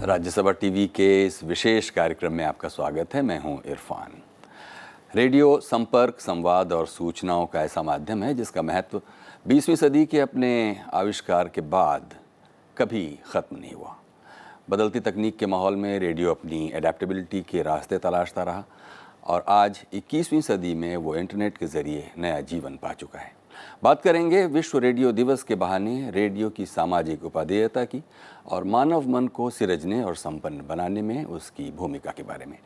Rajya Sabha TV के इस विशेष कार्यक्रम में आपका स्वागत है। मैं हूं इरफान। रेडियो संपर्क, संवाद और सूचनाओं का ऐसा माध्यम है जिसका महत्व 20वीं सदी के अपने आविष्कार के बाद कभी ख़त्म नहीं हुआ। बदलती तकनीक के माहौल में रेडियो अपनी एडेप्टेबिलिटी के रास्ते तलाशता रहा और आज 21वीं सदी में वो इंटरनेट के ज़रिए नया जीवन पा चुका है। बात करेंगे विश्व रेडियो दिवस के बहाने रेडियो की सामाजिक उपादेयता की और मानव मन को सिरजने और संपन्न बनाने में उसकी भूमिका के बारे में।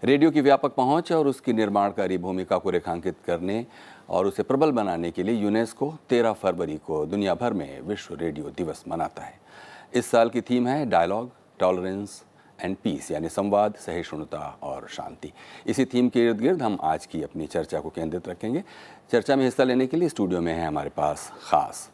रेडियो की व्यापक पहुंच और उसकी निर्माणकारी भूमिका को रेखांकित करने और उसे प्रबल बनाने के लिए यूनेस्को 13 फरवरी को दुनिया भर में विश्व रेडियो दिवस मनाता है। इस साल की थीम है डायलॉग, टॉलरेंस एंड पीस, यानी संवाद, सहिष्णुता और शांति। इसी थीम के इर्द गिर्द हम आज की अपनी चर्चा को केंद्रित रखेंगे। चर्चा में हिस्सा लेने के लिए स्टूडियो में है हमारे पास खास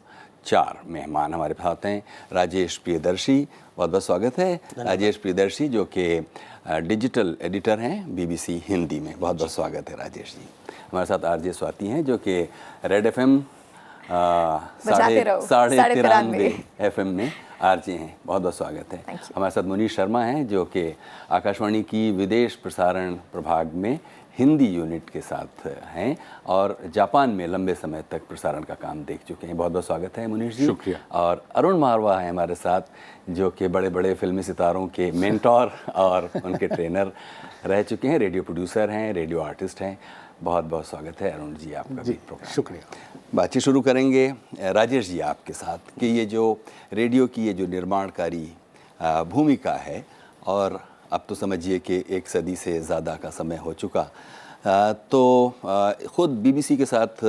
4 मेहमान हमारे साथ हैं। राजेश प्रियदर्शी, बहुत बहुत स्वागत है। राजेश प्रियदर्शी जो कि डिजिटल एडिटर हैं बीबीसी हिंदी में, बहुत बहुत स्वागत है राजेश जी। हमारे साथ आरजे स्वाति हैं जो कि रेड FM 93.93 FM में आरजे हैं, बहुत बहुत स्वागत है। हमारे साथ मुनीश शर्मा हैं जो कि आकाशवाणी की विदेश प्रसारण प्रभाग में हिंदी यूनिट के साथ हैं और जापान में लंबे समय तक प्रसारण का काम देख चुके हैं। बहुत बहुत स्वागत है मुनीश जी। शुक्रिया। और अरुण मारवा है हमारे साथ जो कि बड़े बड़े फिल्मी सितारों के मेंटोर और उनके ट्रेनर रह चुके हैं, रेडियो प्रोड्यूसर हैं, रेडियो आर्टिस्ट हैं। बहुत बहुत स्वागत है अरुण जी आपका भी प्रोग्राम। शुक्रिया। बातचीत शुरू करेंगे राजेश जी आपके साथ कि ये जो रेडियो की ये जो निर्माणकारी भूमिका है और अब तो समझिए कि 1 सदी से ज़्यादा का समय हो चुका, तो ख़ुद बीबीसी के साथ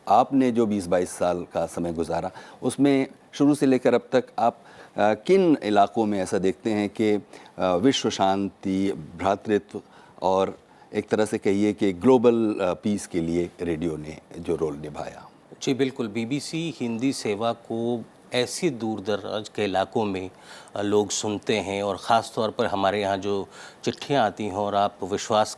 आपने जो 20-22 साल का समय गुजारा, उसमें शुरू से लेकर अब तक आप किन इलाकों में ऐसा देखते हैं कि विश्व शांति, भ्रातृत्व और एक तरह से कहिए कि ग्लोबल पीस के लिए रेडियो ने जो रोल निभाया? जी बिल्कुल, बीबीसी हिंदी सेवा को ऐसी दूर दराज के इलाकों में लोग सुनते हैं और ख़ास तौर पर हमारे यहाँ जो चिट्ठियाँ आती हैं, और आप विश्वास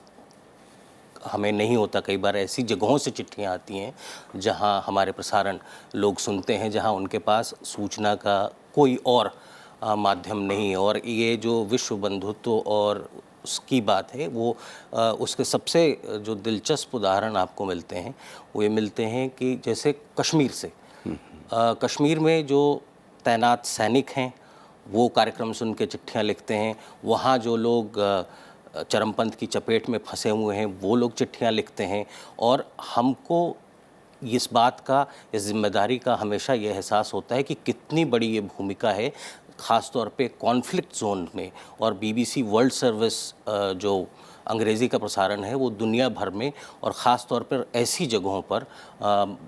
हमें नहीं होता, कई बार ऐसी जगहों से चिट्ठियाँ आती हैं जहाँ हमारे प्रसारण लोग सुनते हैं, जहाँ उनके पास सूचना का कोई और माध्यम नहीं है। और ये जो विश्व बंधुत्व और उसकी बात है वो उसके सबसे जो दिलचस्प उदाहरण आपको मिलते हैं वो ये मिलते हैं कि जैसे कश्मीर से कश्मीर में जो तैनात सैनिक हैं वो कार्यक्रम सुन के चिट्ठियाँ लिखते हैं। वहाँ जो लोग चरमपंथ की चपेट में फंसे हुए हैं वो लोग चिट्ठियाँ लिखते हैं। और हमको इस बात का, इस जिम्मेदारी का हमेशा ये एहसास होता है कि कितनी बड़ी ये भूमिका है, ख़ास तौर पे कॉन्फ्लिक्ट जोन में। और बीबीसी वर्ल्ड सर्विस जो अंग्रेज़ी का प्रसारण है वो दुनिया भर में और ख़ास तौर पर ऐसी जगहों पर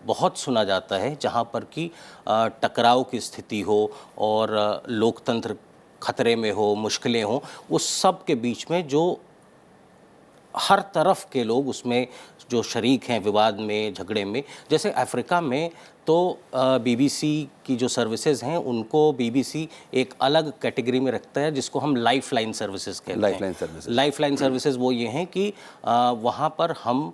बहुत सुना जाता है जहाँ पर कि टकराव की स्थिति हो और लोकतंत्र खतरे में हो, मुश्किलें हों, उस सब के बीच में जो हर तरफ के लोग उसमें जो शरीक हैं विवाद में, झगड़े में। जैसे अफ्रीका में तो बीबीसी की जो सर्विसेज हैं उनको बीबीसी एक अलग कैटेगरी में रखता है जिसको हम लाइफलाइन सर्विसेज कहते हैं। लाइफलाइन सर्विसेज वो ये हैं कि वहाँ पर हम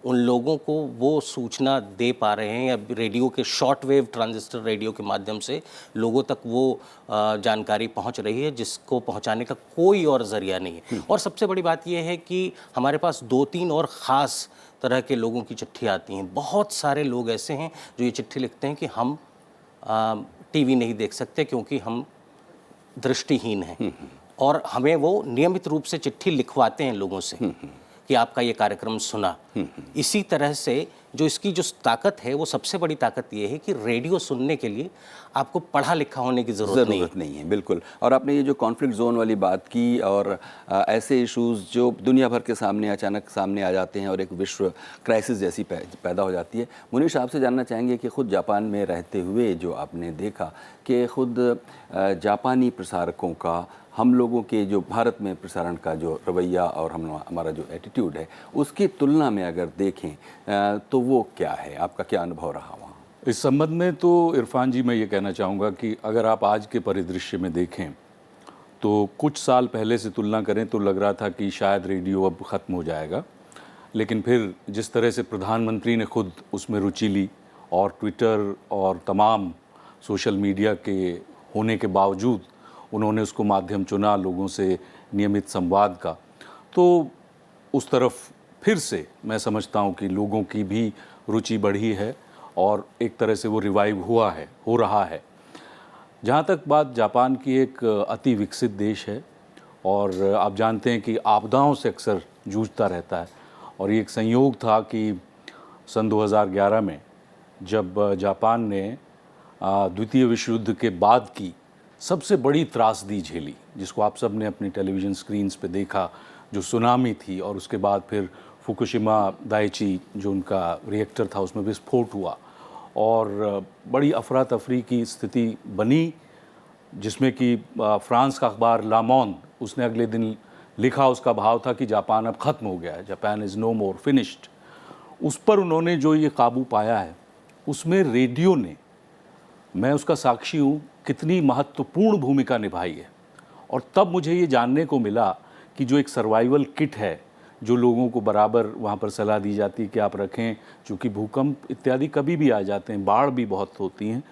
उन लोगों को वो सूचना दे पा रहे हैं, या रेडियो के शॉर्ट वेव ट्रांजिस्टर रेडियो के माध्यम से लोगों तक वो जानकारी पहुंच रही है जिसको पहुंचाने का कोई और ज़रिया नहीं है। और सबसे बड़ी बात यह है कि हमारे पास 2-3 और ख़ास तरह के लोगों की चिट्ठी आती हैं। बहुत सारे लोग ऐसे हैं जो ये चिट्ठी लिखते हैं कि हम टीवी नहीं देख सकते क्योंकि हम दृष्टिहीन हैं, और हमें वो नियमित रूप से चिट्ठी लिखवाते हैं लोगों से कि आपका ये कार्यक्रम सुना। इसी तरह से जो इसकी जो ताकत है वो सबसे बड़ी ताकत ये है कि रेडियो सुनने के लिए आपको पढ़ा लिखा होने की ज़रूरत नहीं है। बिल्कुल। और आपने ये जो कॉन्फ्लिक्ट जोन वाली बात की और ऐसे इश्यूज़ जो दुनिया भर के सामने अचानक सामने आ जाते हैं और एक विश्व क्राइसिस जैसी पैदा हो जाती है। मुनीश, आपसे जानना चाहेंगे कि ख़ुद जापान में रहते हुए जो आपने देखा कि ख़ुद जापानी प्रसारकों का हम लोगों के जो भारत में प्रसारण का जो रवैया और हमारा जो एटीट्यूड है उसकी तुलना में अगर देखें तो वो क्या है, आपका क्या अनुभव रहा वहाँ? इस संबंध में तो इरफान जी मैं ये कहना चाहूँगा कि अगर आप आज के परिदृश्य में देखें तो कुछ साल पहले से तुलना करें तो लग रहा था कि शायद रेडियो अब ख़त्म हो जाएगा, लेकिन फिर जिस तरह से प्रधानमंत्री ने खुद उसमें रुचि ली और ट्विटर और तमाम सोशल मीडिया के होने के बावजूद उन्होंने उसको माध्यम चुना लोगों से नियमित संवाद का, तो उस तरफ फिर से मैं समझता हूँ कि लोगों की भी रुचि बढ़ी है और एक तरह से वो रिवाइव हो रहा है। जहाँ तक बात जापान की, एक अति विकसित देश है और आप जानते हैं कि आपदाओं से अक्सर जूझता रहता है, और ये एक संयोग था कि सन 2011 में जब जापान ने द्वितीय विश्व युद्ध के बाद की सबसे बड़ी त्रासदी झेली, जिसको आप सब ने अपनी टेलीविज़न स्क्रीन्स पे देखा, जो सुनामी थी, और उसके बाद फिर फुकुशिमा दाइची जो उनका रिएक्टर था उसमें विस्फोट हुआ और बड़ी अफरा तफरी की स्थिति बनी, जिसमें कि फ्रांस का अखबार ला मोंड उसने अगले दिन लिखा, उसका भाव था कि जापान अब ख़त्म हो गया है, Japan is no more finished. उस पर उन्होंने जो ये काबू पाया है, उसमें रेडियो ने, मैं उसका साक्षी हूँ, कितनी महत्वपूर्ण भूमिका निभाई है। और तब मुझे ये जानने को मिला कि जो एक सर्वाइवल किट है, जो लोगों को बराबर वहाँ पर सलाह दी जाती है कि आप रखें, चूँकि भूकंप इत्यादि कभी भी आ जाते हैं, बाढ़ भी बहुत होती हैं,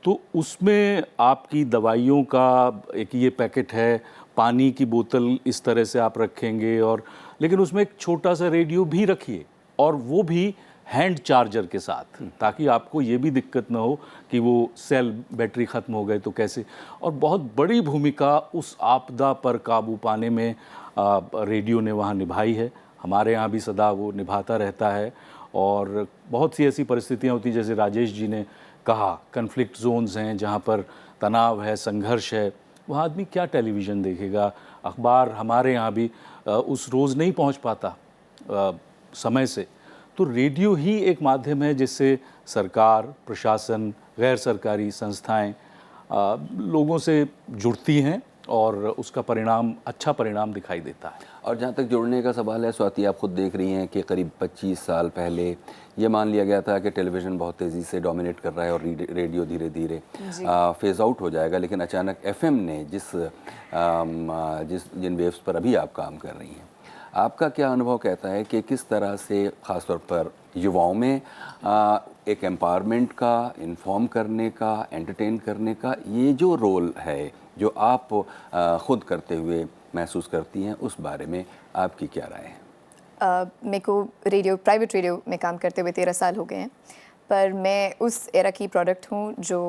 तो उसमें आपकी दवाइयों का एक ये पैकेट है, पानी की बोतल इस तरह से आप रखेंगे, और लेकिन उसमें एक छोटा सा रेडियो भी रखिए, और वो भी हैंड चार्जर के साथ, ताकि आपको ये भी दिक्कत ना हो कि वो सेल बैटरी ख़त्म हो गए तो कैसे। और बहुत बड़ी भूमिका उस आपदा पर काबू पाने में रेडियो ने वहाँ निभाई है। हमारे यहाँ भी सदा वो निभाता रहता है, और बहुत सी ऐसी परिस्थितियाँ होती हैं, जैसे राजेश जी ने कहा, कन्फ्लिक्ट जोन्स हैं जहाँ पर तनाव है, संघर्ष है, वहाँ आदमी क्या टेलीविज़न देखेगा, अखबार हमारे यहाँ भी उस रोज़ नहीं पहुँच पाता समय से, तो रेडियो ही एक माध्यम है जिससे सरकार, प्रशासन, गैर सरकारी संस्थाएं लोगों से जुड़ती हैं और उसका परिणाम, अच्छा परिणाम दिखाई देता है। और जहाँ तक जुड़ने का सवाल है, स्वाति, आप खुद देख रही हैं कि करीब 25 साल पहले ये मान लिया गया था कि टेलीविज़न बहुत तेज़ी से डोमिनेट कर रहा है और रेडियो धीरे धीरे फेज़ आउट हो जाएगा, लेकिन अचानक एफएम ने जिन वेव्स पर अभी आप काम कर रही हैं, आपका क्या अनुभव कहता है कि किस तरह से ख़ासतौर पर युवाओं में एक एम्पावरमेंट का, इन्फॉर्म करने का, एंटरटेन करने का ये जो रोल है, जो आप ख़ुद करते हुए महसूस करती हैं, उस बारे में आपकी क्या राय है? मेरे को प्राइवेट रेडियो में काम करते हुए 13 साल हो गए हैं, पर मैं उस एरा की प्रोडक्ट हूँ जो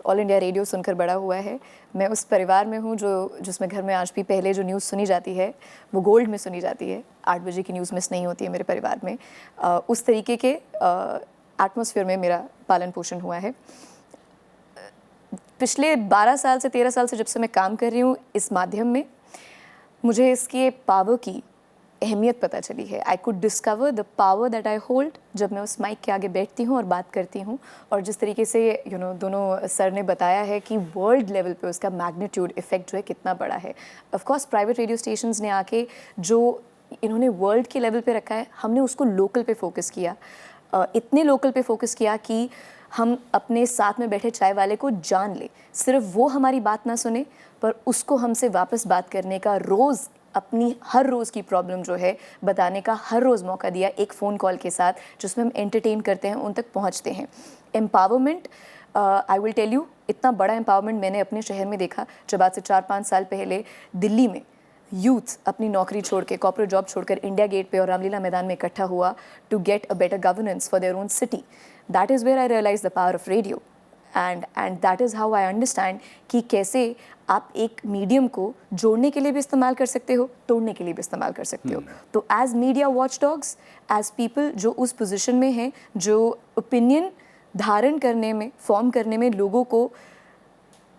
ऑल इंडिया रेडियो सुनकर बड़ा हुआ है। मैं उस परिवार में हूँ जिसमें घर में आज भी पहले जो न्यूज़ सुनी जाती है वो गोल्ड में सुनी जाती है। 8 बजे की न्यूज़ मिस नहीं होती है मेरे परिवार में। उस तरीके के एटमॉस्फेयर में मेरा पालन पोषण हुआ है। पिछले 12 साल से 13 साल से जब से मैं काम कर रही हूँ इस माध्यम में, मुझे इसके पावर की अहमियत पता चली है। I could discover the power that I hold जब मैं उस माइक के आगे बैठती हूँ और बात करती हूँ। और जिस तरीके से दोनों सर ने बताया है कि वर्ल्ड लेवल पे उसका मैग्नीट्यूड इफेक्ट जो है कितना बड़ा है। Of course private radio stations ने आके जो इन्होंने वर्ल्ड के लेवल पे रखा है, हमने उसको लोकल पे फोकस किया। इतने लोकल पे फोकस किया कि हम अपने साथ में बैठे चाय वाले को जान ले, सिर्फ वो हमारी बात ना सुने पर उसको हमसे वापस बात करने का, रोज़ अपनी हर रोज़ की प्रॉब्लम जो है बताने का हर रोज़ मौका दिया, एक फ़ोन कॉल के साथ जिसमें हम एंटरटेन करते हैं, उन तक पहुंचते हैं। Empowerment, I will tell you, इतना बड़ा एम्पावरमेंट मैंने अपने शहर में देखा जब आज से 4-5 साल पहले दिल्ली में यूथ अपनी नौकरी छोड़ के, कॉर्पोरेट जॉब छोड़कर इंडिया गेट पे और रामलीला मैदान में इकट्ठा हुआ to get a better governance for their own city. That is where I realize the power of radio and that is how I understand कि कैसे आप एक मीडियम को जोड़ने के लिए भी इस्तेमाल कर सकते हो, तोड़ने के लिए भी इस्तेमाल कर सकते हो। तो as media watch dogs, as people जो उस पोजीशन में हैं, जो ओपिनियन धारण करने में, फॉर्म करने में लोगों को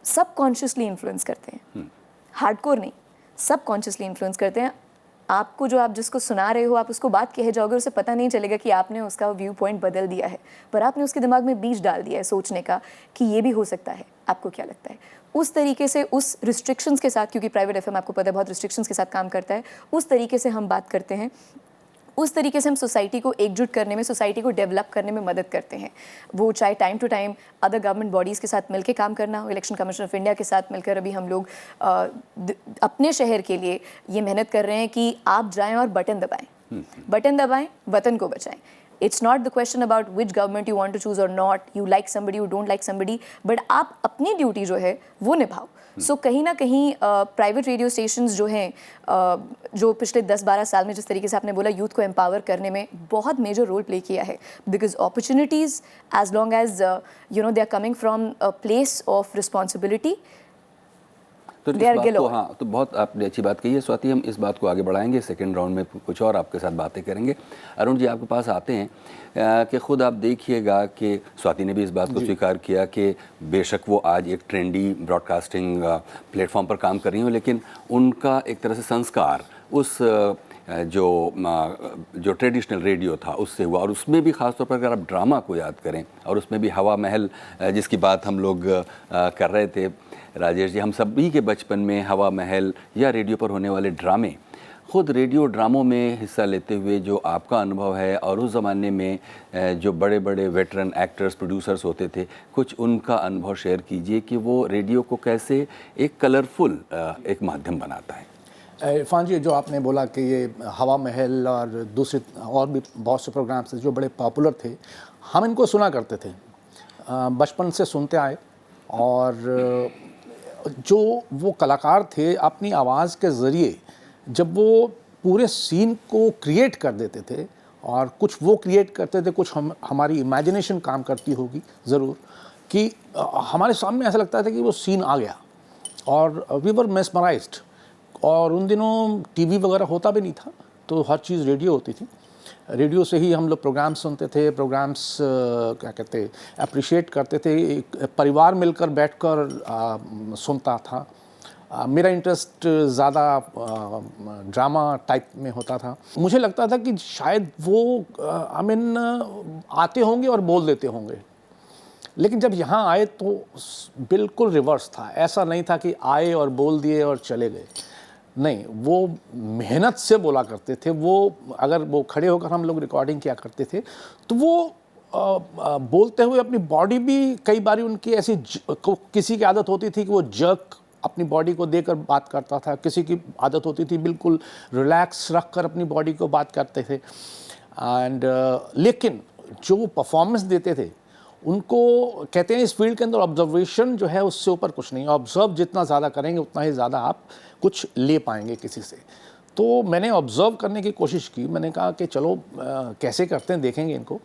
सबकॉन्शियसली इन्फ्लुएंस करते हैं, हार्डकोर नहीं, सबकॉन्शियसली इन्फ्लुएंस करते हैं। आपको जो आप जिसको सुना रहे हो, आप उसको बात कहे जाओगे, उसे पता नहीं चलेगा कि आपने उसका व्यू पॉइंट बदल दिया है, पर आपने उसके दिमाग में बीज डाल दिया है सोचने का कि ये भी हो सकता है। आपको क्या लगता है? उस तरीके से, उस रिस्ट्रिक्शंस के साथ, क्योंकि प्राइवेट एफएम आपको पता है बहुत रिस्ट्रिक्शंस के साथ काम करता है, उस तरीके से हम बात करते हैं, उस तरीके से हम सोसाइटी को एकजुट करने में, सोसाइटी को डेवलप करने में मदद करते हैं। वो चाहे time to time other government bodies के साथ मिलकर काम करना हो, इलेक्शन कमीशन ऑफ इंडिया के साथ मिलकर अभी हम लोग अपने शहर के लिए ये मेहनत कर रहे हैं कि आप जाएं और बटन दबाएं, वतन को बचाएं। It's not the question about which government you want to choose or not, you like somebody, you don't like somebody, but आप अपनी ड्यूटी जो है वो निभाओ. सो कहीं ना कहीं प्राइवेट रेडियो स्टेशंस जो हैं जो पिछले 10-12 साल में जिस तरीके से आपने बोला यूथ को एम्पावर करने में बहुत मेजर रोल प्ले किया है, because opportunities as long as they are coming from a place of responsibility. तो इस बात को, हाँ, तो बहुत आपने अच्छी बात कही है स्वाति. हम इस बात को आगे बढ़ाएंगे, सेकंड राउंड में कुछ और आपके साथ बातें करेंगे. अरुण जी आपके पास आते हैं कि खुद आप देखिएगा कि स्वाति ने भी इस बात को स्वीकार किया कि बेशक वो आज एक ट्रेंडी ब्रॉडकास्टिंग प्लेटफॉर्म पर काम कर रही हूँ, लेकिन उनका एक तरह से संस्कार उस जो ट्रेडिशनल रेडियो था उससे हुआ. और उसमें भी ख़ासतौर पर अगर आप ड्रामा को याद करें, और उसमें भी हवा महल जिसकी बात हम लोग कर रहे थे राजेश जी, हम सभी के बचपन में हवा महल या रेडियो पर होने वाले ड्रामे, खुद रेडियो ड्रामों में हिस्सा लेते हुए जो आपका अनुभव है, और उस ज़माने में जो बड़े बड़े वेटरन एक्टर्स प्रोड्यूसर्स होते थे, कुछ उनका अनुभव शेयर कीजिए कि वो रेडियो को कैसे एक कलरफुल एक माध्यम बनाता है. इरफान जी, जो आपने बोला कि ये हवा महल और दूसरे और भी बहुत से प्रोग्राम्स थे जो बड़े पॉपुलर थे, हम इनको सुना करते थे, बचपन से सुनते आए. और जो वो कलाकार थे अपनी आवाज़ के ज़रिए जब वो पूरे सीन को क्रिएट कर देते थे, और कुछ वो क्रिएट करते थे, कुछ हमारी इमेजिनेशन काम करती होगी ज़रूर, कि हमारे सामने ऐसा लगता था कि वो सीन आ गया और वी वर मेस्मराइज्ड. और उन दिनों टीवी वगैरह होता भी नहीं था, तो हर चीज़ रेडियो होती थी. रेडियो से ही हम लोग प्रोग्राम्स सुनते थे, प्रोग्राम्स क्या कहते अप्रिशिएट करते थे, एक परिवार मिलकर बैठकर सुनता था. मेरा इंटरेस्ट ज़्यादा ड्रामा टाइप में होता था. मुझे लगता था कि शायद वो आते होंगे और बोल देते होंगे, लेकिन जब यहाँ आए तो बिल्कुल रिवर्स था. ऐसा नहीं था कि आए और बोल दिए और चले गए, नहीं, वो मेहनत से बोला करते थे. वो अगर वो खड़े होकर हम लोग रिकॉर्डिंग किया करते थे तो वो बोलते हुए अपनी बॉडी भी कई बार उनकी ऐसी किसी की आदत होती थी कि वो जर्क अपनी बॉडी को देकर बात करता था, किसी की आदत होती थी बिल्कुल रिलैक्स रख कर अपनी बॉडी को बात करते थे. एंड लेकिन जो वो परफॉर्मेंस देते थे, उनको कहते हैं इस फील्ड के अंदर ऑब्जर्वेशन जो है उससे ऊपर कुछ नहीं. ऑब्जर्व जितना ज़्यादा करेंगे उतना ही ज़्यादा आप कुछ ले पाएंगे किसी से. तो मैंने ऑब्जर्व करने की कोशिश की. मैंने कहा कि चलो कैसे करते हैं, देखेंगे इनको.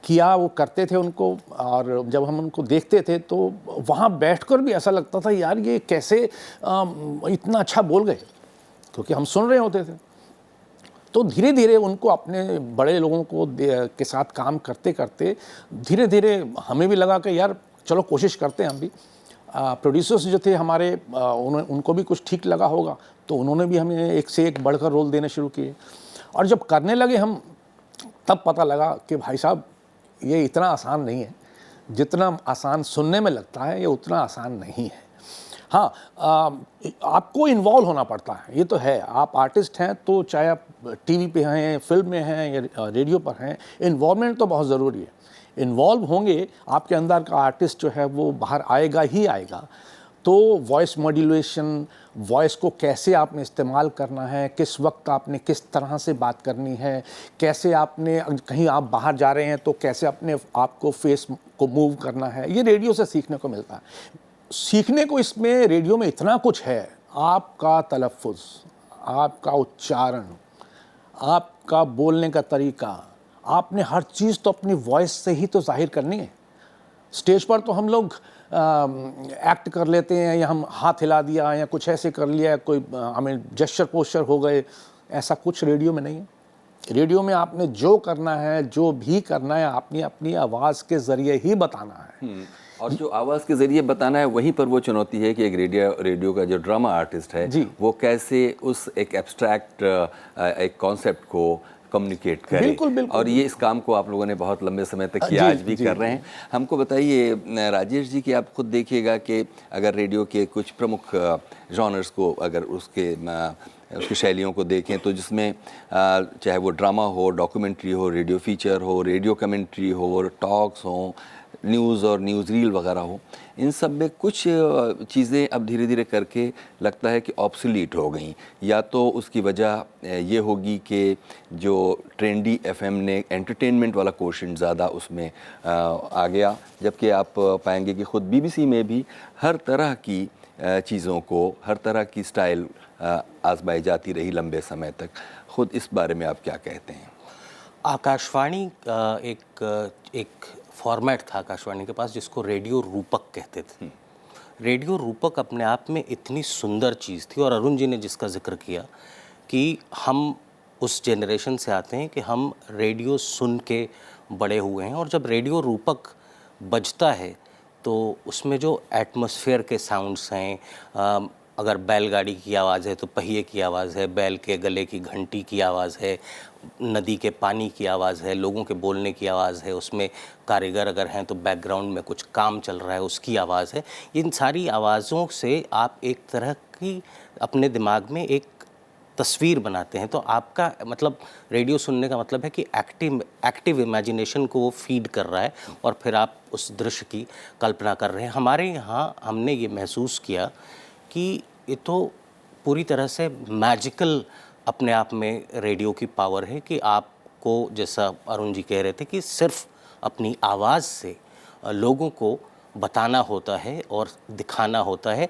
किया, वो करते थे उनको, और जब हम उनको देखते थे तो वहाँ बैठकर भी ऐसा लगता था यार ये कैसे इतना अच्छा बोल गए, क्योंकि हम सुन रहे होते थे. तो धीरे धीरे उनको अपने बड़े लोगों को के साथ काम करते करते धीरे धीरे हमें भी लगा कि यार चलो कोशिश करते हैं हम भी. प्रोड्यूसर्स जो थे हमारे, उनको भी कुछ ठीक लगा होगा, तो उन्होंने भी हमें एक से एक बढ़कर रोल देने शुरू किए. और जब करने लगे हम, तब पता लगा कि भाई साहब ये इतना आसान नहीं है. जितना आसान सुनने में लगता है ये उतना आसान नहीं है. हाँ, आपको इन्वॉल्व होना पड़ता है, ये तो है. आप आर्टिस्ट हैं तो चाहे आप टीवी पे हैं, फिल्म में हैं या रेडियो पर हैं, इन्वॉल्वमेंट तो बहुत ज़रूरी है. इन्वॉल्व होंगे, आपके अंदर का आर्टिस्ट जो है वो बाहर आएगा ही आएगा. तो वॉइस मॉड्यूलेशन, वॉइस को कैसे आपने इस्तेमाल करना है, किस वक्त आपने किस तरह से बात करनी है, कैसे आपने कहीं आप बाहर जा रहे हैं तो कैसे अपने आपको फेस को मूव करना है, ये रेडियो से सीखने को मिलता है. सीखने को इसमें रेडियो में इतना कुछ है. आपका तलफ़्फ़ुज़, आपका उच्चारण, आपका बोलने का तरीका, आपने हर चीज़ तो अपनी वॉइस से ही तो जाहिर करनी है. स्टेज पर तो हम लोग एक्ट कर लेते हैं, या हम हाथ हिला दिया या कुछ ऐसे कर लिया, कोई हमें जेस्चर पोस्चर हो गए, ऐसा कुछ रेडियो में नहीं है. रेडियो में आपने जो करना है, जो भी करना है, आपने अपनी आवाज़ के ज़रिए ही बताना है. और जो आवाज़ के ज़रिए बताना है, वहीं पर वो चुनौती है कि एक रेडियो का जो ड्रामा आर्टिस्ट है वो कैसे उस एक एब्स्ट्रैक्ट एक कॉन्सेप्ट को कम्युनिकेट करे. बिल्कुल, बिल्कुल. और ये इस काम को आप लोगों ने बहुत लंबे समय तक किया, आज भी कर रहे हैं. हमको बताइए राजेश जी कि आप खुद देखिएगा कि अगर रेडियो के कुछ प्रमुख जॉनर्स को, अगर उसकी शैलियों को देखें, तो जिसमें चाहे वो ड्रामा हो, डॉक्यूमेंट्री हो, रेडियो फीचर हो, रेडियो कमेंट्री हो, टॉक्स हो, न्यूज़ और न्यूज़ रील वगैरह हो, इन सब में कुछ चीज़ें अब धीरे धीरे करके लगता है कि ऑब्सोलीट हो गई। या तो उसकी वजह ये होगी कि जो ट्रेंडी एफएम ने एंटरटेनमेंट वाला क्वेश्चन ज़्यादा उसमें आ गया, जबकि आप पाएंगे कि ख़ुद बीबीसी में भी हर तरह की चीज़ों को, हर तरह की स्टाइल आजमाई जाती रही लंबे समय तक। ख़ुद इस बारे में आप क्या कहते हैं? आकाशवाणी एक फॉर्मेट था आकाशवाणी के पास जिसको रेडियो रूपक कहते थे। रेडियो रूपक अपने आप में इतनी सुंदर चीज़ थी, और अरुण जी ने जिसका जिक्र किया कि हम उस जनरेशन से आते हैं कि हम रेडियो सुन के बड़े हुए हैं, और जब रेडियो रूपक बजता है तो उसमें जो एटमॉस्फेयर के साउंड्स हैं, अगर बैलगाड़ी की आवाज़ है तो पहिए की आवाज़ है, बैल के गले की घंटी की आवाज़ है, नदी के पानी की आवाज़ है, लोगों के बोलने की आवाज़ है, उसमें कारीगर अगर हैं तो बैकग्राउंड में कुछ काम चल रहा है उसकी आवाज़ है। इन सारी आवाज़ों से आप एक तरह की अपने दिमाग में एक तस्वीर बनाते हैं। तो आपका मतलब रेडियो सुनने का मतलब है कि एक्टिव इमेजिनेशन को वो फीड कर रहा है, और फिर आप उस दृश्य की कल्पना कर रहे हैं। हमारे यहाँ हमने ये महसूस किया कि ये तो पूरी तरह से मैजिकल अपने आप में रेडियो की पावर है कि आपको, जैसा अरुण जी कह रहे थे, कि सिर्फ अपनी आवाज़ से लोगों को बताना होता है और दिखाना होता है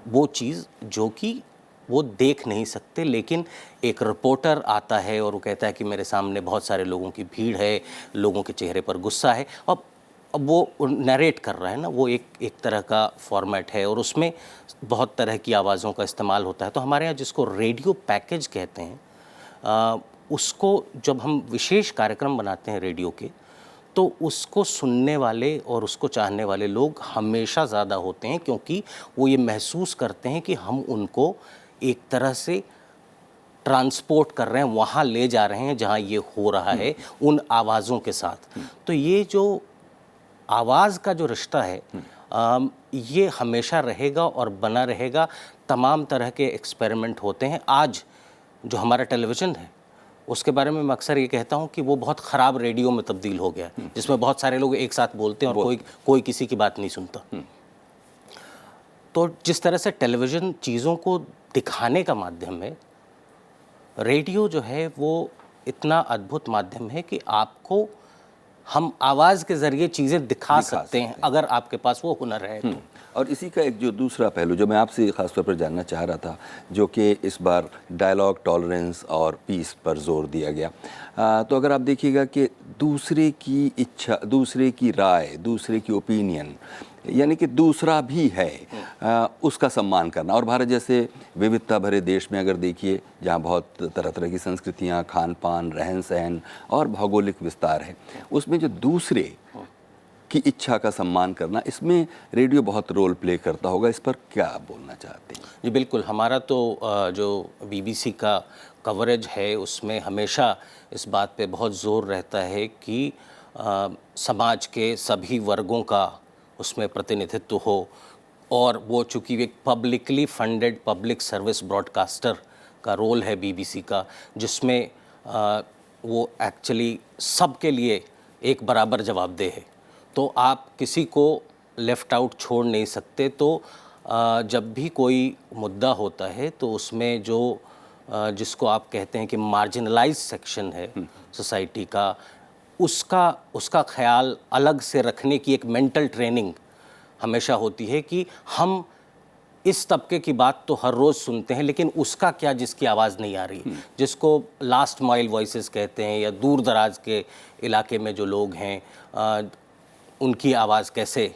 वो चीज़ जो कि वो देख नहीं सकते। लेकिन एक रिपोर्टर आता है और वो कहता है कि मेरे सामने बहुत सारे लोगों की भीड़ है, लोगों के चेहरे पर गुस्सा है, अब वो नरेट कर रहा है ना, वो एक तरह का फॉर्मेट है, और उसमें बहुत तरह की आवाज़ों का इस्तेमाल होता है। तो हमारे यहाँ जिसको रेडियो पैकेज कहते हैं, उसको जब हम विशेष कार्यक्रम बनाते हैं रेडियो के, तो उसको सुनने वाले और उसको चाहने वाले लोग हमेशा ज़्यादा होते हैं, क्योंकि वो ये महसूस करते हैं कि हम उनको एक तरह से ट्रांसपोर्ट कर रहे हैं, वहाँ ले जा रहे हैं जहाँ ये हो रहा है उन आवाज़ों के साथ। तो ये जो आवाज़ का जो रिश्ता है, ये हमेशा रहेगा और बना रहेगा। तमाम तरह के एक्सपेरिमेंट होते हैं। आज जो हमारा टेलीविज़न है उसके बारे में मैं अक्सर ये कहता हूँ कि वो बहुत ख़राब रेडियो में तब्दील हो गया, जिसमें बहुत सारे लोग एक साथ बोलते हैं और कोई किसी की बात नहीं सुनता। तो जिस तरह से टेलीविज़न चीज़ों को दिखाने का माध्यम है, रेडियो जो है वो इतना अद्भुत माध्यम है कि आपको हम आवाज़ के ज़रिए चीज़ें दिखा सकते हैं, अगर आपके पास वो हुनर है तो। और इसी का एक जो दूसरा पहलू जो मैं आपसे ख़ासतौर पर जानना चाह रहा था, जो कि इस बार डायलॉग, टॉलरेंस और पीस पर जोर दिया गया। तो अगर आप देखिएगा कि दूसरे की इच्छा, दूसरे की राय, दूसरे की ओपिनियन, यानी कि दूसरा भी है, उसका सम्मान करना। और भारत जैसे विविधता भरे देश में अगर देखिए, जहाँ बहुत तरह तरह की संस्कृतियाँ, खान पान, रहन सहन और भौगोलिक विस्तार है, उसमें जो दूसरे की इच्छा का सम्मान करना, इसमें रेडियो बहुत रोल प्ले करता होगा। इस पर क्या आप बोलना चाहते हैं? जी बिल्कुल, हमारा तो जो बीबीसी का कवरेज है उसमें हमेशा इस बात पे बहुत ज़ोर रहता है कि समाज के सभी वर्गों का उसमें प्रतिनिधित्व हो, और वो चूँकि एक publicly funded public service broadcaster का रोल है बीबीसी का, जिसमें वो एक्चुअली सबके लिए एक बराबर जवाबदेह है। तो आप किसी को लेफ़्ट आउट छोड़ नहीं सकते। तो जब भी कोई मुद्दा होता है तो उसमें जो जिसको आप कहते हैं कि मार्जिनलाइज सेक्शन है सोसाइटी का, उसका ख्याल अलग से रखने की एक मेंटल ट्रेनिंग हमेशा होती है कि हम इस तबके की बात तो हर रोज़ सुनते हैं, लेकिन उसका क्या जिसकी आवाज़ नहीं आ रही, जिसको लास्ट माइल वॉइसेस कहते हैं, या दूर दराज के इलाके में जो लोग हैं उनकी आवाज़ कैसे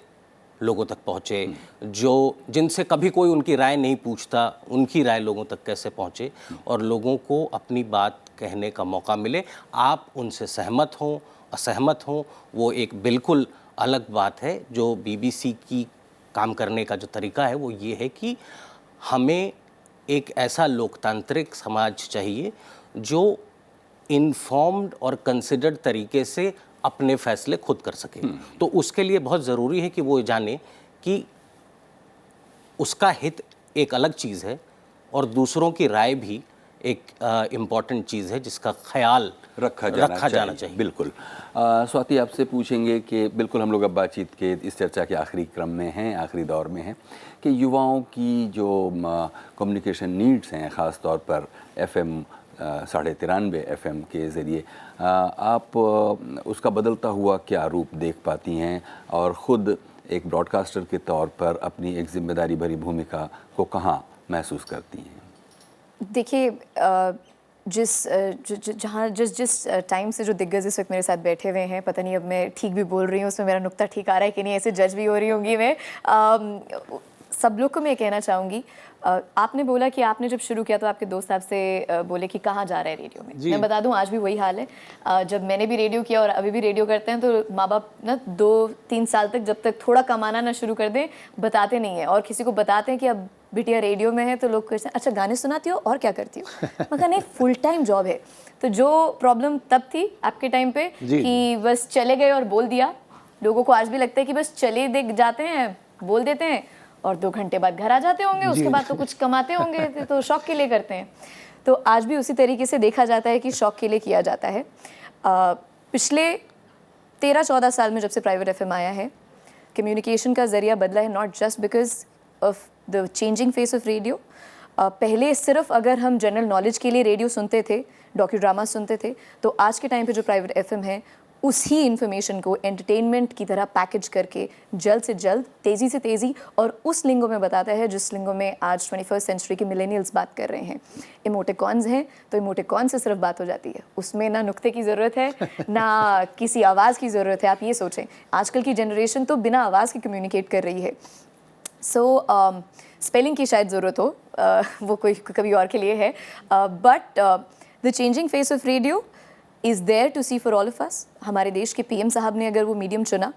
लोगों तक पहुँचे, जो जिनसे कभी कोई उनकी राय नहीं पूछता, उनकी राय लोगों तक कैसे पहुँचे और लोगों को अपनी बात कहने का मौका मिले। आप उनसे सहमत हों, असहमत हों, वो एक बिल्कुल अलग बात है। जो बीबीसी की काम करने का जो तरीका है वो ये है कि हमें एक ऐसा लोकतांत्रिक समाज चाहिए जो इन्फॉर्म्ड और कंसिडर्ड तरीके से अपने फैसले खुद कर सके। तो उसके लिए बहुत ज़रूरी है कि वो जाने कि उसका हित एक अलग चीज़ है और दूसरों की राय भी एक इम्पॉर्टेंट चीज़ है जिसका ख्याल रखा जाना चाहिए। बिल्कुल। स्वाति, आपसे पूछेंगे कि बिल्कुल हम लोग अब बातचीत के इस चर्चा के आखिरी क्रम में हैं, आखिरी दौर में हैं, कि युवाओं की जो कम्युनिकेशन नीड्स हैं, ख़ास तौर पर FM 93.5 FM के ज़रिए आप उसका बदलता हुआ क्या रूप देख पाती हैं और ख़ुद एक ब्रॉडकास्टर के तौर पर अपनी एक जिम्मेदारी भरी भूमिका को कहाँ महसूस करती हैं? देखिए, जिस टाइम से जो दिग्गज इस वक्त मेरे साथ बैठे हुए हैं, पता नहीं अब मैं ठीक भी बोल रही हूँ, उसमें मेरा नुक्ता ठीक आ रहा है कि नहीं, ऐसे जज भी हो रही होंगी मैं। सब लोग को मैं कहना चाहूँगी, आपने बोला कि आपने जब शुरू किया तो आपके दोस्त आपसे बोले कि कहाँ जा रहा है रेडियो में। मैं बता दूं, आज भी वही हाल है। जब मैंने भी रेडियो किया और अभी भी रेडियो करते हैं तो माँ बाप ना 2-3 साल तक, जब तक थोड़ा कमाना ना शुरू कर दें, बताते नहीं है। और किसी को बताते हैं कि अब बिटिया रेडियो में है तो लोग कहते हैं अच्छा गाने सुनाती हो और क्या करती हो। मगर नहीं, फुल टाइम जॉब है। तो जो प्रॉब्लम तब थी आपके टाइम पे कि बस चले गए और बोल दिया, लोगों को आज भी लगता है कि बस चले दे जाते हैं, बोल देते हैं और 2 घंटे बाद घर आ जाते होंगे, उसके बाद तो कुछ कमाते होंगे, तो शौक के लिए करते हैं। तो आज भी उसी तरीके से देखा जाता है कि शौक के लिए किया जाता है। पिछले 13-14 साल में जब से प्राइवेट FM आया है, कम्युनिकेशन का ज़रिया बदला है, not just because of the changing face of radio. पहले सिर्फ अगर हम जनरल नॉलेज के लिए रेडियो सुनते थे, डॉक्यू ड्रामा सुनते थे, तो आज के टाइम पे जो प्राइवेट FM है उसी इन्फॉर्मेशन को एंटरटेनमेंट की तरह पैकेज करके जल्द से जल्द, तेज़ी से तेज़ी और उस लिंगो में बताता है जिस लिंगो में आज 21st सेंचुरी के मिलेनियल्स बात कर रहे हैं। इमोटिकॉन्स हैं तो इमोटिकॉन से सिर्फ बात हो जाती है, उसमें ना नुक्ते की ज़रूरत है ना किसी आवाज़ की ज़रूरत है। आप ये सोचें, आजकल की जनरेशन तो बिना आवाज़ के कम्युनिकेट कर रही है। सो स्पेलिंग की शायद ज़रूरत हो, वो कोई कभी और के लिए है, but the changing face of radio is there to see for all of us. हमारे देश के PM साहब ने अगर वो मीडियम चुना,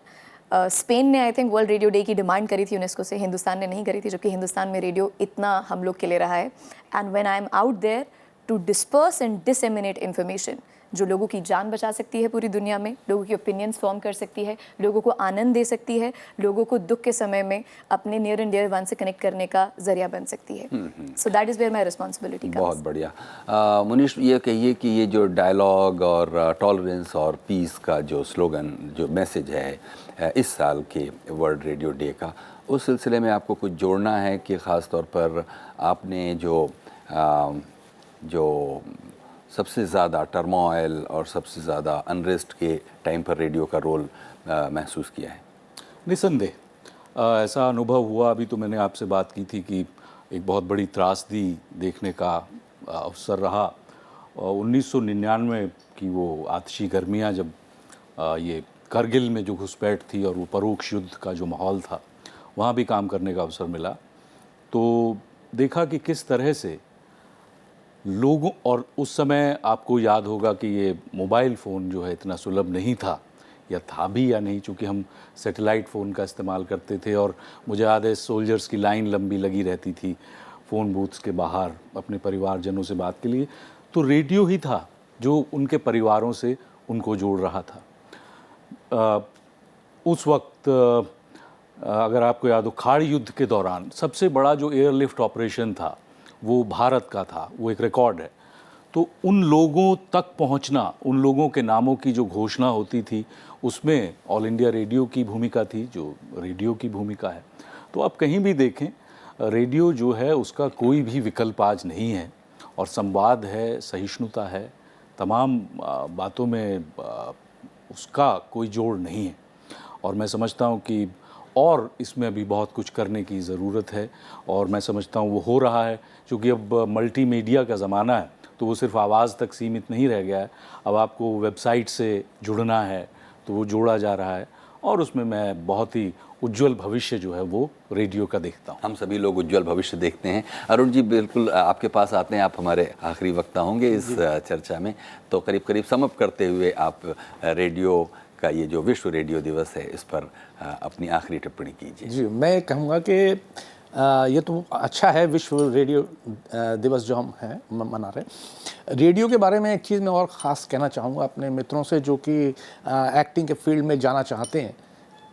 स्पेन ने I think world radio day की डिमांड करी थी यूनेस्को से, हिंदुस्तान ने नहीं करी थी, जबकि हिंदुस्तान में रेडियो इतना हम लोग के लिए रहा है। And when I am out there to disperse and disseminate information जो लोगों की जान बचा सकती है पूरी दुनिया में, लोगों की ओपिनियंस फॉर्म कर सकती है, लोगों को आनंद दे सकती है, लोगों को दुख के समय में अपने नियर एंड डियर वन से कनेक्ट करने का जरिया बन सकती है। So that is where my responsibility. बहुत बढ़िया। मुनीश, ये कहिए कि ये जो डायलॉग और टॉलरेंस और पीस का जो स्लोगन, जो मैसेज है इस साल के वर्ल्ड रेडियो डे का, उस सिलसिले में आपको कुछ जोड़ना है कि ख़ास तौर पर आपने जो सबसे ज़्यादा टर्मोइल और सबसे ज़्यादा अनरेस्ट के टाइम पर रेडियो का रोल महसूस किया है? निसंदेह ऐसा अनुभव हुआ। अभी तो मैंने आपसे बात की थी कि एक बहुत बड़ी त्रासदी देखने का अवसर रहा। 1999 की वो आतिशी गर्मियाँ, जब ये करगिल में जो घुसपैठ थी और वो परोक्ष युद्ध का जो माहौल था, वहाँ भी काम करने का अवसर मिला। तो देखा कि किस तरह से लोगों, और उस समय आपको याद होगा कि ये मोबाइल फ़ोन जो है इतना सुलभ नहीं था, या था भी या नहीं, चूँकि हम सैटेलाइट फ़ोन का इस्तेमाल करते थे। और मुझे याद है सोल्जर्स की लाइन लंबी लगी रहती थी फ़ोन बूथ्स के बाहर अपने परिवारजनों से बात के लिए। तो रेडियो ही था जो उनके परिवारों से उनको जोड़ रहा था। उस वक्त अगर आपको याद हो, खाड़ी युद्ध के दौरान सबसे बड़ा जो एयरलिफ्ट ऑपरेशन था वो भारत का था, वो एक रिकॉर्ड है। तो उन लोगों तक पहुंचना, उन लोगों के नामों की जो घोषणा होती थी, उसमें ऑल इंडिया रेडियो की भूमिका थी, जो रेडियो की भूमिका है। तो आप कहीं भी देखें, रेडियो जो है उसका कोई भी विकल्प आज नहीं है, और संवाद है, सहिष्णुता है, तमाम बातों में उसका कोई जोड़ नहीं है। और मैं समझता हूँ कि और इसमें अभी बहुत कुछ करने की ज़रूरत है, और मैं समझता हूँ वो हो रहा है। क्योंकि अब मल्टीमीडिया का ज़माना है, तो वो सिर्फ आवाज़ तक सीमित नहीं रह गया है। अब आपको वेबसाइट से जुड़ना है तो वो जोड़ा जा रहा है, और उसमें मैं बहुत ही उज्जवल भविष्य जो है वो रेडियो का देखता हूँ। हम सभी लोग उज्जवल भविष्य देखते हैं। अरुण जी, बिल्कुल आपके पास आते हैं, आप हमारे आखिरी वक्ता होंगे इस चर्चा में। तो करीब करीब समअप करते हुए आप रेडियो का ये जो विश्व रेडियो दिवस है, इस पर अपनी आखिरी टिप्पणी कीजिए। जी, मैं कहूँगा कि ये तो अच्छा है विश्व रेडियो दिवस जो हम हैं मना रहे। रेडियो के बारे में एक चीज़ मैं और ख़ास कहना चाहूँगा अपने मित्रों से जो कि एक्टिंग के फील्ड में जाना चाहते हैं,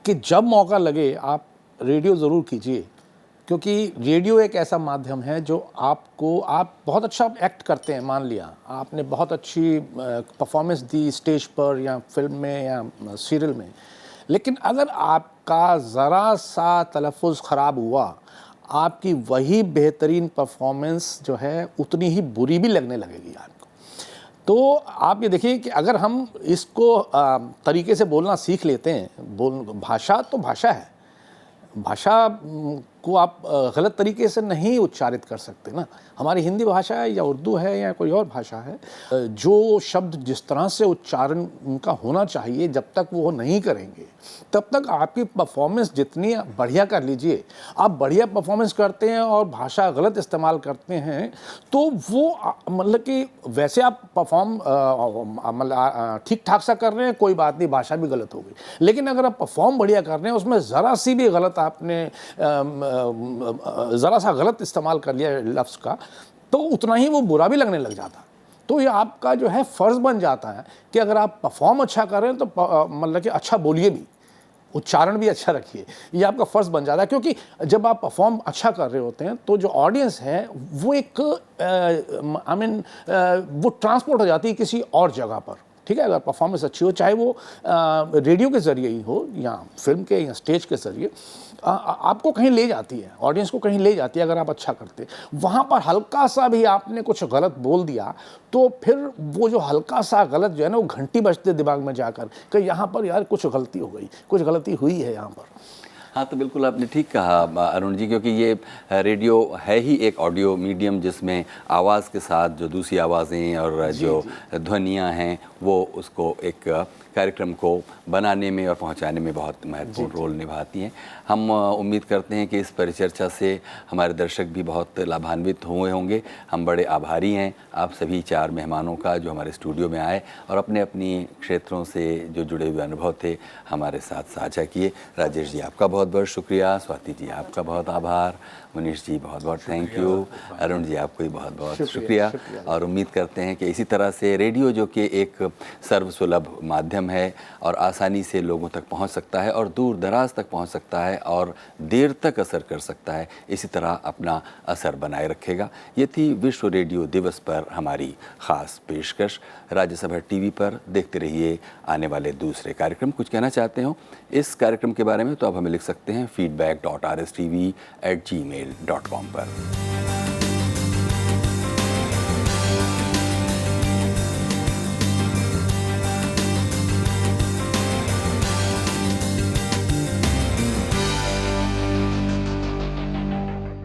कि जब मौका लगे आप रेडियो ज़रूर कीजिए, क्योंकि रेडियो एक ऐसा माध्यम है जो आपको, आप बहुत अच्छा एक्ट करते हैं, मान लिया आपने बहुत अच्छी परफॉर्मेंस दी स्टेज पर या फिल्म में या सीरियल में, लेकिन अगर आपका ज़रा सा तलफ़ुज़ ख़राब हुआ, आपकी वही बेहतरीन परफॉर्मेंस जो है उतनी ही बुरी भी लगने लगेगी आपको। तो आप ये देखिए कि अगर हम इसको तरीके से बोलना सीख लेते हैं, भाषा तो भाषा है, भाषा को आप गलत तरीके से नहीं उच्चारित कर सकते ना। हमारी हिंदी भाषा है या उर्दू है या कोई और भाषा है, जो शब्द जिस तरह से उच्चारण उनका होना चाहिए जब तक वो नहीं करेंगे तब तक आपकी परफॉर्मेंस जितनी बढ़िया कर लीजिए, आप बढ़िया परफॉर्मेंस करते हैं और भाषा गलत इस्तेमाल करते हैं तो वो मतलब कि वैसे आप परफॉर्म मतलब ठीक ठाक सा कर रहे हैं, कोई बात नहीं, भाषा भी गलत हो गई, लेकिन अगर आप परफॉर्म बढ़िया कर रहे हैं, उसमें ज़रा सी भी गलत आपने ज़रा सा गलत इस्तेमाल कर लिया लफ्ज़ का, तो उतना ही वो बुरा भी लगने लग जाता। तो ये आपका जो है फ़र्ज़ बन जाता है कि अगर आप परफॉर्म अच्छा कर रहे हैं तो मतलब कि अच्छा बोलिए भी, उच्चारण भी अच्छा रखिए, ये आपका फ़र्ज़ बन जाता है। क्योंकि जब आप परफॉर्म अच्छा कर रहे होते हैं तो जो ऑडियंस है वो एक वो ट्रांसपोर्ट हो जाती है किसी और जगह पर, ठीक है। अगर परफॉर्मेंस अच्छी हो, चाहे वो रेडियो के ज़रिए ही हो या फिल्म के या स्टेज के ज़रिए, आपको कहीं ले जाती है, ऑडियंस को कहीं ले जाती है अगर आप अच्छा करते। वहाँ पर हल्का सा भी आपने कुछ गलत बोल दिया तो फिर वो जो हल्का सा गलत जो है ना, वो घंटी बजते दिमाग में जाकर कि यहाँ पर यार कुछ गलती हो गई, कुछ गलती हुई है यहाँ पर। हाँ, तो बिल्कुल आपने ठीक कहा अरुण जी, क्योंकि ये रेडियो है ही एक ऑडियो मीडियम जिसमें आवाज़ के साथ जो दूसरी आवाज़ें और जो ध्वनियाँ हैं वो उसको एक कार्यक्रम को बनाने में और पहुंचाने में बहुत महत्वपूर्ण रोल निभाती हैं। हम उम्मीद करते हैं कि इस परिचर्चा से हमारे दर्शक भी बहुत लाभान्वित हुए होंगे। हम बड़े आभारी हैं आप सभी 4 मेहमानों का जो हमारे स्टूडियो में आए और अपने अपनी क्षेत्रों से जो जुड़े हुए अनुभव थे हमारे साथ साझा किए। राजेश जी आपका बहुत बहुत शुक्रिया, स्वाति जी आपका बहुत आभार, मनीष जी बहुत बहुत थैंक यू, अरुण जी आपको भी बहुत बहुत शुक्रिया। और उम्मीद करते हैं कि इसी तरह से रेडियो जो कि एक सर्वसुलभ माध्यम है और आसानी से लोगों तक पहुंच सकता है और दूर दराज तक पहुंच सकता है और देर तक असर कर सकता है, इसी तरह अपना असर बनाए रखेगा। ये थी विश्व रेडियो दिवस पर हमारी ख़ास पेशकश। राज्यसभा टीवी पर देखते रहिए आने वाले दूसरे कार्यक्रम। कुछ कहना चाहते हो इस कार्यक्रम के बारे में तो आप हमें लिख सकते हैं feedback.rstv@gmail.com पर।